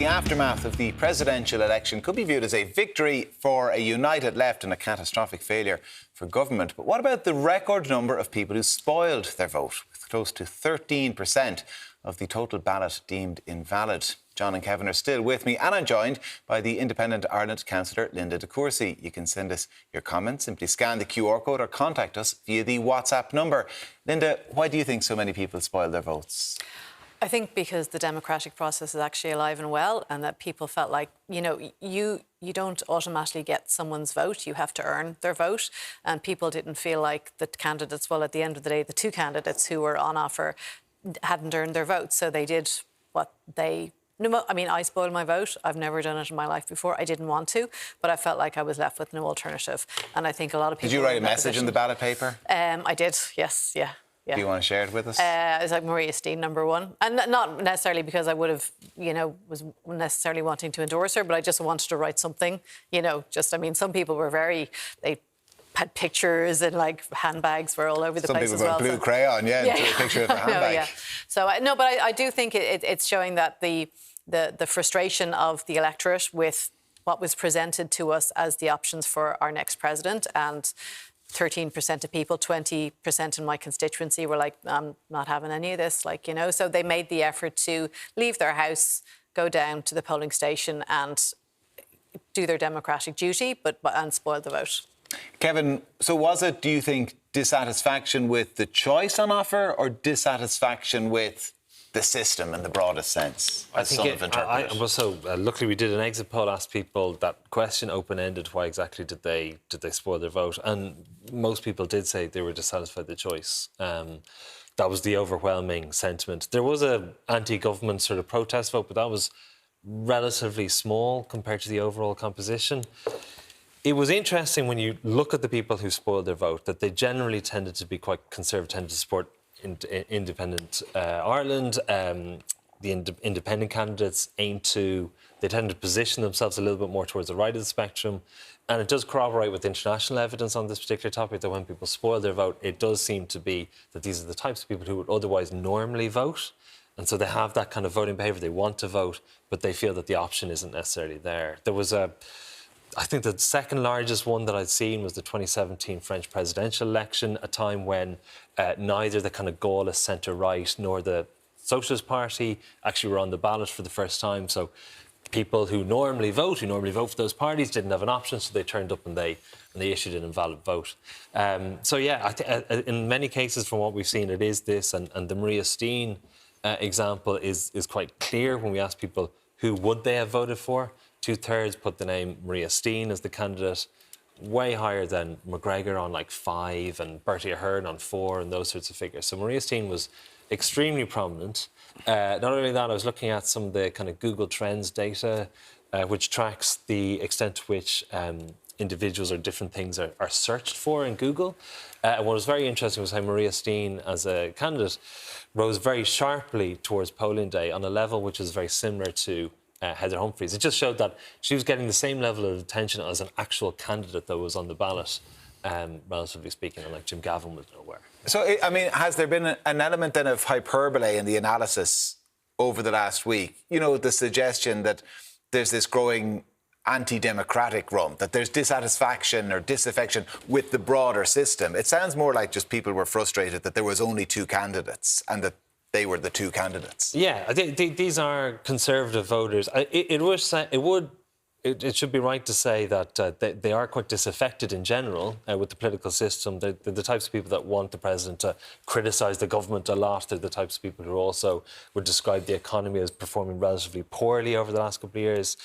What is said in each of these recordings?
The aftermath of the presidential election could be viewed as a victory for a united left and a catastrophic failure for government. But what about the record number of people who spoiled their vote, with close to 13% of the total ballot deemed invalid? John and Kevin are still with me, and I'm joined by the Independent Ireland councillor Linda de Courcy. You can send us your comments. Simply scan the QR code or contact us via the WhatsApp number. Linda, why do you think so many people spoil their votes? I think because the democratic process is actually alive and well, and that people felt like, you don't automatically get someone's vote. You have to earn their vote. And people didn't feel like the candidates, well, at the end of the day, the two candidates who were on offer hadn't earned their vote. So they did what they... I spoiled my vote. I've never done it in my life before. I didn't want to, but I felt like I was left with no alternative. And I think a lot of people... Did you write a message in the ballot paper? I did, yes, yeah. Yeah. Do you want to share it with us? It's like Maria Steen, number one. And not necessarily because I would have, was necessarily wanting to endorse her, but I just wanted to write something, some people were they had pictures and handbags were all over the place as well. Some people put blue crayon, into a picture of a handbag. So, but I do think it's showing that the frustration of the electorate with what was presented to us as the options for our next president, and 13% of people, 20% in my constituency were like, I'm not having any of this, So they made the effort to leave their house, go down to the polling station and do their democratic duty, and spoil the vote. Kevin, so was it, do you think, dissatisfaction with the choice on offer or dissatisfaction with the system in the broadest sense? Luckily we did an exit poll, asked people that question, open-ended, why exactly did they spoil their vote, and most people did say they were dissatisfied with the choice. That was the overwhelming sentiment. There was an anti-government sort of protest vote, but that was relatively small compared to the overall composition. It was interesting when you look at the people who spoiled their vote that they generally tended to be quite conservative, tended to support independent Ireland. The independent candidates tend to position themselves a little bit more towards the right of the spectrum. And it does corroborate with international evidence on this particular topic that when people spoil their vote, it does seem to be that these are the types of people who would otherwise normally vote. And so they have that kind of voting behaviour. They want to vote, but they feel that the option isn't necessarily there. I think the second largest one that I'd seen was the 2017 French presidential election, a time when neither the kind of Gaullist centre-right nor the Socialist Party actually were on the ballot for the first time. So people who normally vote for those parties, didn't have an option, so they turned up and they issued an invalid vote. In many cases, from what we've seen, it is this, and the Maria Steen example is quite clear when we ask people who would they have voted for. 2/3 put the name Maria Steen as the candidate, way higher than McGregor on 5 and Bertie Ahern on 4 and those sorts of figures. So Maria Steen was extremely prominent. Not only that, I was looking at some of the kind of Google Trends data, which tracks the extent to which individuals or different things are searched for in Google. And what was very interesting was how Maria Steen, as a candidate, rose very sharply towards polling day on a level which is very similar to Heather Humphreys. It just showed that she was getting the same level of attention as an actual candidate that was on the ballot, relatively speaking, and Jim Gavin was nowhere. So, has there been an element then of hyperbole in the analysis over the last week? The suggestion that there's this growing anti-democratic rump, that there's dissatisfaction or disaffection with the broader system. It sounds more like just people were frustrated that there was only two candidates and that they were the two candidates. Yeah, these are conservative voters. It should be right to say that they are quite disaffected in general with the political system. They're the types of people that want the president to criticise the government a lot. They're the types of people who also would describe the economy as performing relatively poorly over the last couple of years.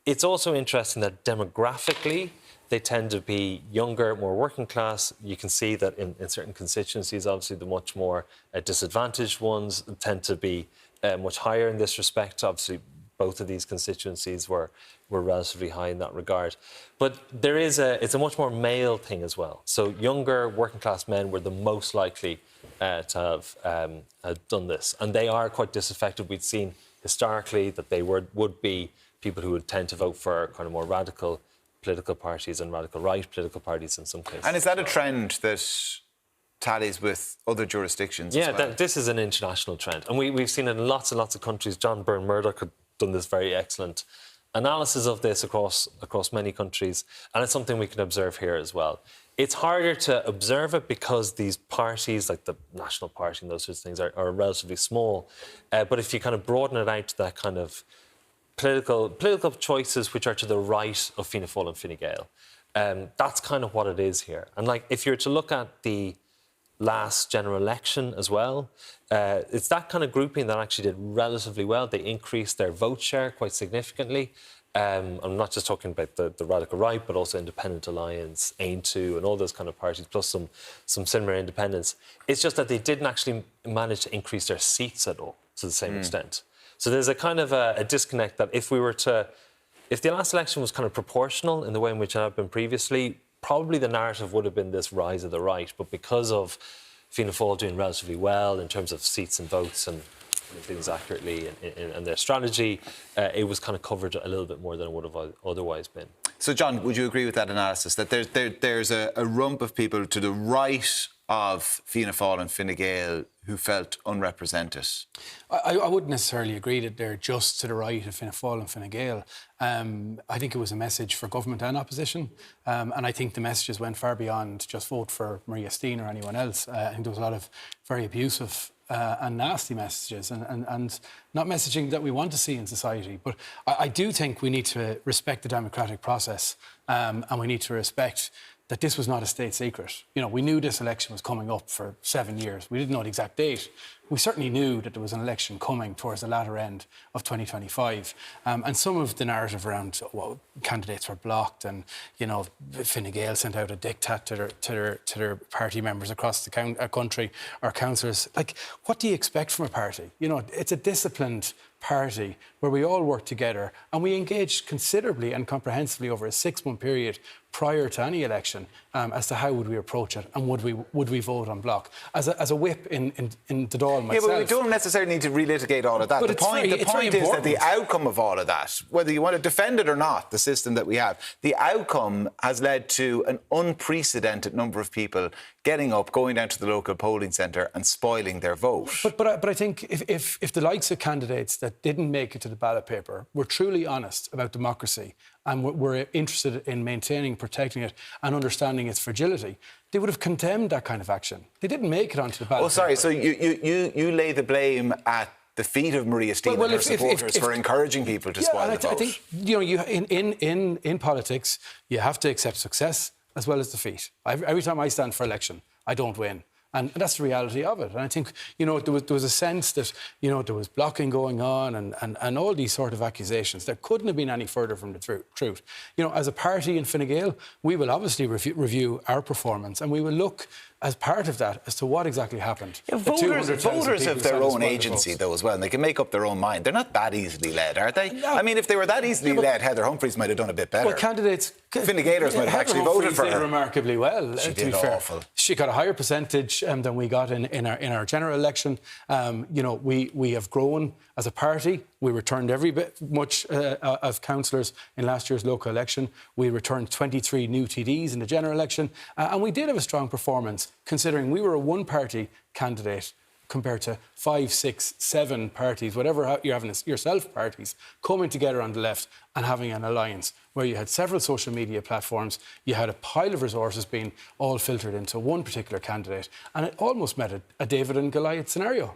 It's also interesting that demographically, they tend to be younger, more working class. You can see that in certain constituencies, obviously the much more disadvantaged ones tend to be much higher in this respect. Obviously, both of these constituencies were relatively high in that regard. But it's a much more male thing as well. So younger working class men were the most likely to have done this. And they are quite disaffected. We'd seen historically that they would be people who would tend to vote for kind of more radical political parties and radical right political parties in some cases. And is that a trend that tallies with other jurisdictions as well? This is an international trend. And we've seen it in lots and lots of countries. John Byrne-Murdoch done this very excellent analysis of this across many countries, and it's something we can observe here as well. It's harder to observe it because these parties, like the National Party and those sorts of things, are relatively small. But if you kind of broaden it out to that kind of political choices which are to the right of Fianna Fáil and Fine Gael, that's kind of what it is here. And like, if you're to look at the last general election as well, it's that kind of grouping that actually did relatively well. They increased their vote share quite significantly. I'm not just talking about the radical right, but also Independent Alliance, Ain2, and all those kind of parties, plus some similar independents. It's just that they didn't actually manage to increase their seats at all to the same extent. So there's a kind of a disconnect that if the last election was kind of proportional in the way in which it had been previously, probably the narrative would have been this rise of the right. But because of Fianna Fáil doing relatively well in terms of seats and votes and things accurately and their strategy, it was kind of covered a little bit more than it would have otherwise been. So, John, would you agree with that analysis, that there's a rump of people to the right of Fianna Fáil and Fine Gael who felt unrepresented? I wouldn't necessarily agree that they're just to the right of Fianna Fáil and Fine Gael. I think it was a message for government and opposition, and I think the messages went far beyond just vote for Maria Steen or anyone else. I think there was a lot of very abusive and nasty messages and not messaging that we want to see in society. But I do think we need to respect the democratic process, and we need to respect that this was not a state secret. You know, we knew this election was coming up for 7 years. We didn't know the exact date. We certainly knew that there was an election coming towards the latter end of 2025. And some of the narrative around, well, candidates were blocked and, you know, Fine Gael sent out a diktat to their party members across the country, or councillors. Like, what do you expect from a party? You know, it's a disciplined party where we all work together, and we engaged considerably and comprehensively over a 6-month period prior to any election as to how would we approach it, and would we vote on block as a whip in the Dáil myself. Yeah, but we don't necessarily need to relitigate all of that. But The point is that the outcome of all of that, whether you want to defend it or not, the system that we have, the outcome has led to an unprecedented number of people getting up, going down to the local polling centre and spoiling their vote. But I think if the likes of candidates that didn't make it to the ballot paper were truly honest about democracy and were interested in maintaining, protecting it and understanding its fragility, they would have condemned that kind of action. They didn't make it onto the ballot paper. Oh, sorry, so you lay the blame at the feet of Maria Steen and her supporters for encouraging people to spoil the vote. I think, you know, in politics, you have to accept success as well as defeat. Every time I stand for election, I don't win. And that's the reality of it. And I think, you know, there was a sense that, you know, there was blocking going on and all these sort of accusations that couldn't have been any further from the truth. You know, as a party in Fine Gael, we will obviously review our performance, and we will look as part of that as to what exactly happened. Yeah, voters have their own agency, though, as well, and they can make up their own mind. They're not that easily led, are they? No. I mean, if they were that easily led, Heather Humphreys might have done a bit better. Well, candidates... Fine Gaelers might have actually voted for her. Did remarkably well, she to be fair. Awful. She got a higher percentage than we got in our general election. You know, we have grown as a party. We returned every bit much of councillors in last year's local election. We returned 23 new TDs in the general election. And we did have a strong performance, considering we were a one-party candidate compared to 5, 6, 7 parties, whatever you're having yourself, parties, coming together on the left and having an alliance where you had several social media platforms, you had a pile of resources being all filtered into one particular candidate, and it almost met a David and Goliath scenario.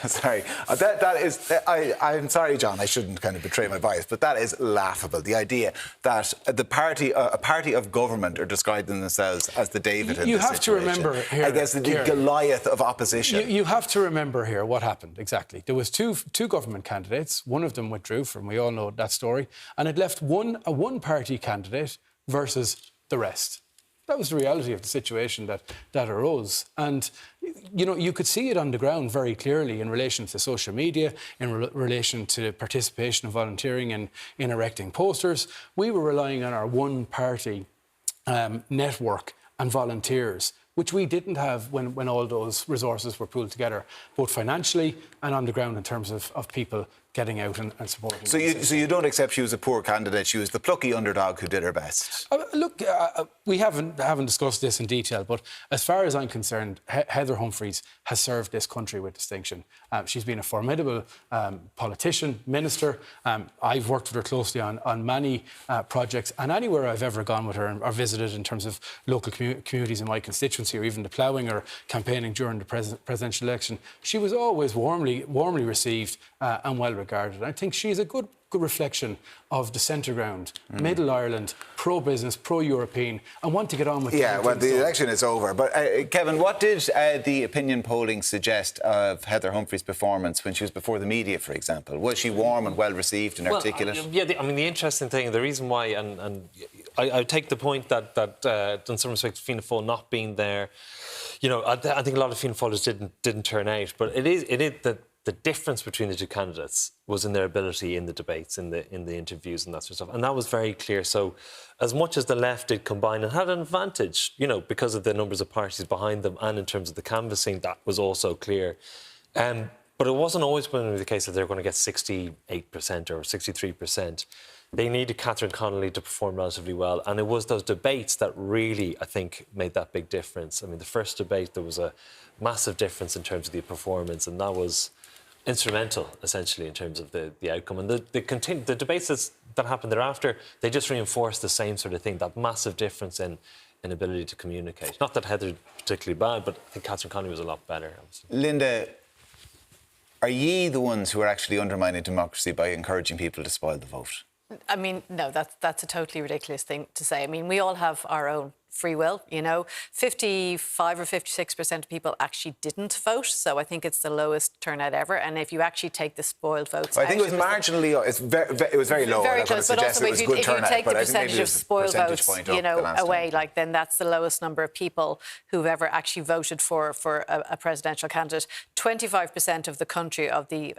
Sorry, I'm sorry, John, I shouldn't kind of betray my bias, but that is laughable. The idea that a party of government are describing themselves as the David in this situation. You have to remember here, I guess, the Goliath of opposition. You have to remember here what happened exactly. There was two government candidates. One of them withdrew from, we all know that story, and it left a one-party candidate versus the rest. That was the reality of the situation that arose. And, you know, you could see it on the ground very clearly in relation to social media, in relation to participation and volunteering in erecting posters. We were relying on our one-party network and volunteers, which we didn't have when all those resources were pooled together, both financially and on the ground in terms of people getting out and supporting. So you don't accept she was a poor candidate. She was the plucky underdog who did her best. Look, we haven't discussed this in detail, but as far as I'm concerned, Heather Humphreys has served this country with distinction. She's been a formidable politician, minister. I've worked with her closely on many projects, and anywhere I've ever gone with her or visited in terms of local communities in my constituency, or even the ploughing or campaigning during the presidential election, she was always warmly received and well regarded. I think she's a good reflection of the centre ground, Middle Ireland, pro-business, pro-European, and want to get on with it. Yeah, well, the election is over. But, Kevin, what did the opinion polling suggest of Heather Humphreys' performance when she was before the media, for example? Was she warm and well-received and articulate? The interesting thing, the reason why, and I take the point that in some respects, Fianna Fáil not being there, I think a lot of Fianna Fáilers didn't turn out, but it is that the difference between the two candidates was in their ability in the debates, in the interviews and that sort of stuff. And that was very clear. So as much as the left did combine and had an advantage, because of the numbers of parties behind them and in terms of the canvassing, that was also clear. But it wasn't always going to be the case that they were going to get 68% or 63%. They needed Catherine Connolly to perform relatively well. And it was those debates that really, I think, made that big difference. I mean, the first debate, there was a massive difference in terms of the performance, and that was instrumental, essentially, in terms of the outcome. And the debates that happened thereafter, they just reinforced the same sort of thing, that massive difference in ability to communicate. Not that Heather particularly bad, but I think Catherine Connolly was a lot better, obviously. Linda, are ye the ones who are actually undermining democracy by encouraging people to spoil the vote? I mean, no, that's a totally ridiculous thing to say. I mean, we all have our own free will, 55 or 56% of people actually didn't vote, so I think it's the lowest turnout ever. And if you actually take the spoiled votes, I think it was marginally, it was very low. Very close, but also if you take the percentage of spoiled votes, away, then that's the lowest number of people who've ever actually voted for a presidential candidate. 25% of the country, of the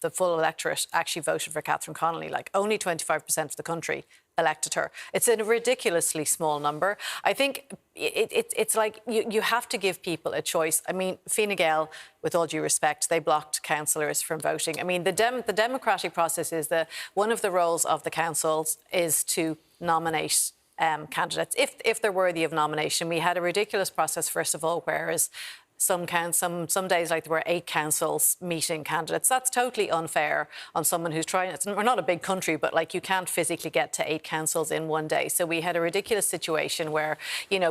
the full electorate, actually voted for Catherine Connolly. Only 25% of the country elected her. It's a ridiculously small number. I think it's like you have to give people a choice. I mean, Fine Gael, with all due respect, they blocked councillors from voting. I mean, the democratic process is that one of the roles of the councils is to nominate candidates if they're worthy of nomination. We had a ridiculous process, first of all, whereas some days, there were 8 councils meeting candidates. That's totally unfair on someone who's trying. We're not a big country, but you can't physically get to 8 councils in one day. So we had a ridiculous situation where,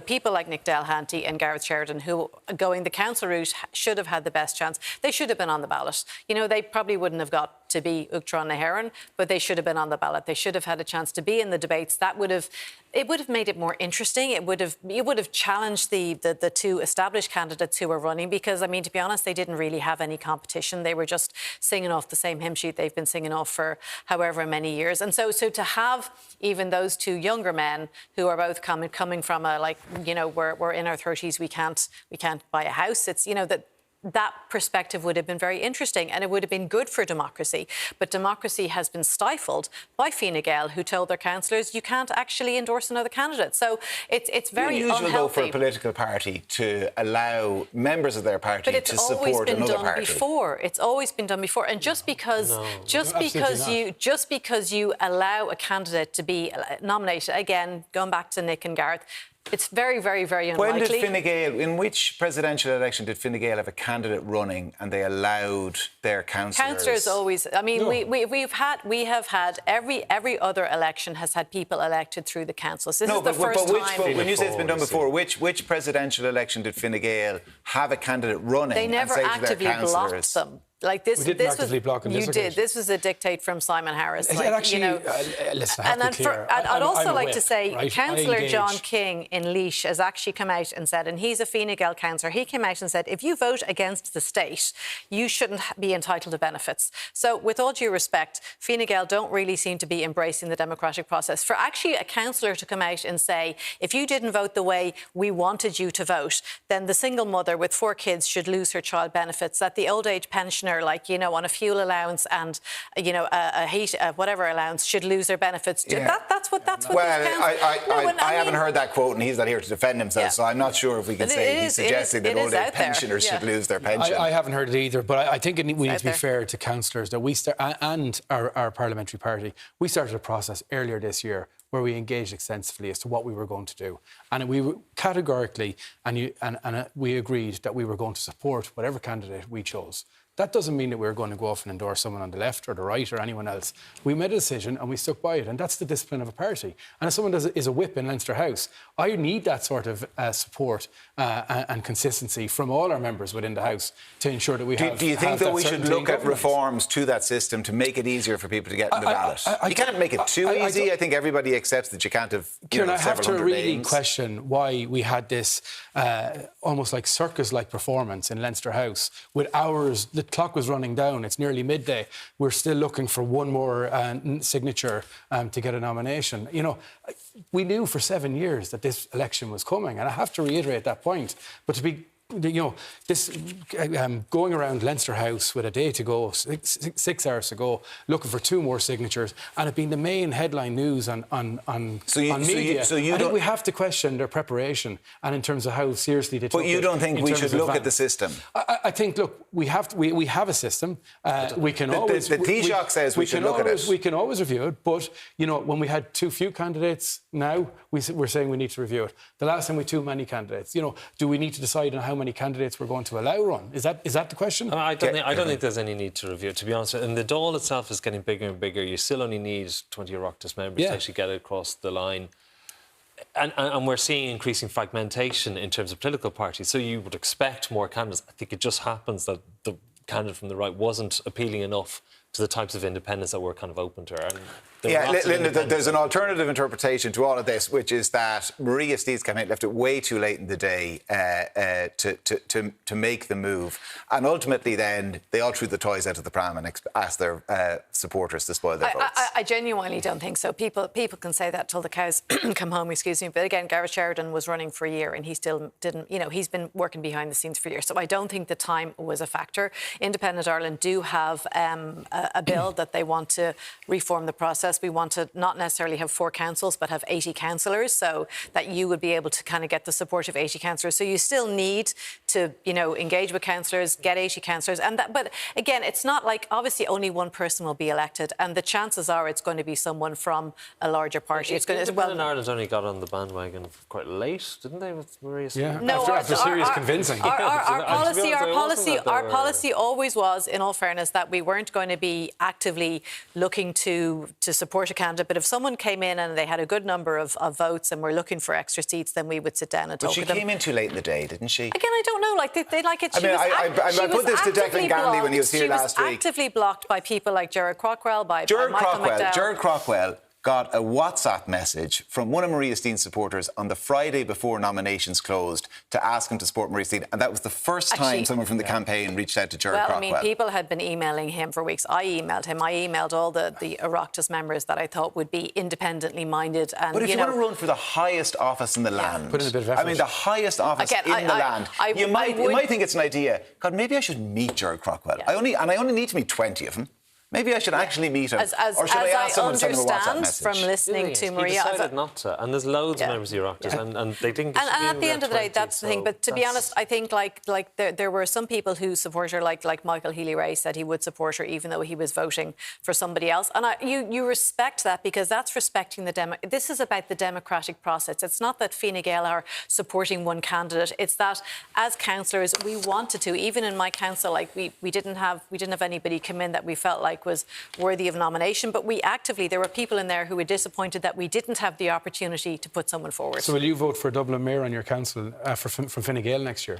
people like Nick Delhanty and Gareth Sheridan, who going the council route should have had the best chance. They should have been on the ballot. They probably wouldn't have got to be Uachtaráin na hÉireann, but they should have been on the ballot. They should have had a chance to be in the debates. It would have made it more interesting. It would have challenged the 2 established candidates who were running, because, I mean, to be honest, they didn't really have any competition. They were just singing off the same hymn sheet they've been singing off for however many years. And so to have even those 2 younger men who are both coming from we're in our 30s, we can't buy a house. It's, that perspective would have been very interesting, and it would have been good for democracy. But democracy has been stifled by Fine Gael, who told their councillors you can't actually endorse another candidate. So it's very unusual, unhealthy. though, for a political party to allow members of their party to support another party. It's always been done before. And just because you allow a candidate to be nominated, again, going back to Nick and Gareth, it's very, very, very unlikely. When did Fine Gael, in which presidential election did Fine Gael have a candidate running and they allowed their councillors? Councillors always. I mean, we have had every other election has had people elected through the councils. This is the first time. When you say it's been done before, which presidential election did Fine Gael have a candidate running? They never and say actively to their blocked them. We didn't actively block them. You did. This was a dictate from Simon Harris. Listen, I'd also like to say, right? Councillor John King in Laois has actually come out and said, and he's a Fine Gael councillor, he came out and said, if you vote against the state, you shouldn't be entitled to benefits. So, with all due respect, Fine Gael don't really seem to be embracing the democratic process. For actually a councillor to come out and say, if you didn't vote the way we wanted you to vote, then the single mother with 4 kids should lose her child benefits, that the old age pensioner, on a fuel allowance and, a heat, whatever allowance, should lose their benefits. Yeah. That's what these I haven't heard that quote, and he's not here to defend himself, so I'm not sure if we can say he's suggesting that old age pensioners should lose their pension. I haven't heard it either, but I think we need to be fair to councillors that and our parliamentary party. We started a process earlier this year where we engaged extensively as to what we were going to do. And we categorically, we agreed that we were going to support whatever candidate we chose. That doesn't mean that we're going to go off and endorse someone on the left or the right or anyone else. We made a decision and we stuck by it, and that's the discipline of a party. And if someone is a whip in Leinster House, I need that sort of support and consistency from all our members within the House to ensure that we have. Do you think that we should look at reforms to that system to make it easier for people to get in the ballot? You can't make it too easy. I think everybody accepts that you can't have Kieran, I have to really names. question why we had this almost like circus-like performance in Leinster House with hours. The clock was running down. It's nearly midday. We're still looking for one more signature to get a nomination. You know, we knew for 7 years that this election was coming, and I have to reiterate that point. But to be, you know, this going around Leinster House with a day to go, 6 hours to go, looking for 2 more signatures, and it being the main headline news on media. I think we have to question their preparation and in terms of how seriously they took it. But you don't think we should look at the system? I think, look, we have a system. We can always. The Taoiseach says we should look at it. We can always review it, but you know, when we had too few candidates, now we're saying we need to review it. The last time we had too many candidates. You know, do we need to decide on how many candidates we're going to allow run? Is that the question? I don't think there's any need to review it, to be honest. And the Dáil itself is getting bigger and bigger. You still only need 20 Oireachtas members to actually get it across the line. And we're seeing increasing fragmentation in terms of political parties. So you would expect more candidates. I think it just happens that the candidate from the right wasn't appealing enough to the types of independence that we're kind of open to. And Linda, there's an alternative interpretation to all of this, which is that Maria Steed's campaign left it way too late in the day to make the move. And ultimately then, they all threw the toys out of the pram and asked their supporters to spoil their votes. I genuinely don't think so. People can say that till the cows come home, excuse me. But again, Gareth Sheridan was running for a year and he still didn't, you know, he's been working behind the scenes for years. So I don't think the time was a factor. Independent Ireland do have a bill that they want to reform the process. We want to not necessarily have 4 councils, but have 80 councillors, so that you would be able to kind of get the support of 80 councillors. So you still need to, you know, engage with councillors, get 80 councillors. But again, it's not like obviously only one person will be elected, and the chances are it's going to be someone from a larger party. Independent Ireland only got on the bandwagon quite late, didn't they, with Maria Steed? Yeah, no, after serious convincing. Our policy always was, in all fairness, that we weren't going to be actively looking to support a candidate, but if someone came in and they had a good number of votes and were looking for extra seats, then we would sit down and talk with them. But she came in too late in the day, didn't she? Again, I don't know. Like they like it. I put this to Declan Ganley when he was here last week. She was actively blocked by people like Gerard Craughwell, by Michael McDowell. Gerard Craughwell got a WhatsApp message from one of Maria Steed's supporters on the Friday before nominations closed to ask him to support Maria Steed, and that was the first time someone from the campaign reached out to Gerard Craughwell. I mean, people had been emailing him for weeks. I emailed him. I emailed all the Oireachtas members that I thought would be independently minded. And, but if you want to run for the highest office in the land, put in a bit of effort. I mean, the highest office in the land, you might think it's an idea. God, maybe I should meet Gerard Craughwell. I only need to meet 20 of them. Maybe I should actually meet him. Or should I ask someone to send him a WhatsApp message? From listening to Maria, he decided not to, and there's loads of members of Oireachtas, and they didn't. And at the end of the day, that's the thing. But to be honest, I think like there were some people who support her, like Michael Healy-Rae said he would support her even though he was voting for somebody else. And you respect that, because that's respecting this is about the democratic process. It's not that Fine Gael are supporting one candidate. It's that as councillors we wanted to. Even in my council, like we didn't have anybody come in that we felt like was worthy of nomination, but there were people in there who were disappointed that we didn't have the opportunity to put someone forward. So will you vote for Dublin Mayor on your council from Fine Gael next year?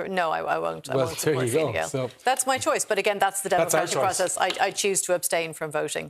No, I won't. I won't support Fine Gael. So that's my choice. But again, that's the democratic process. I choose to abstain from voting.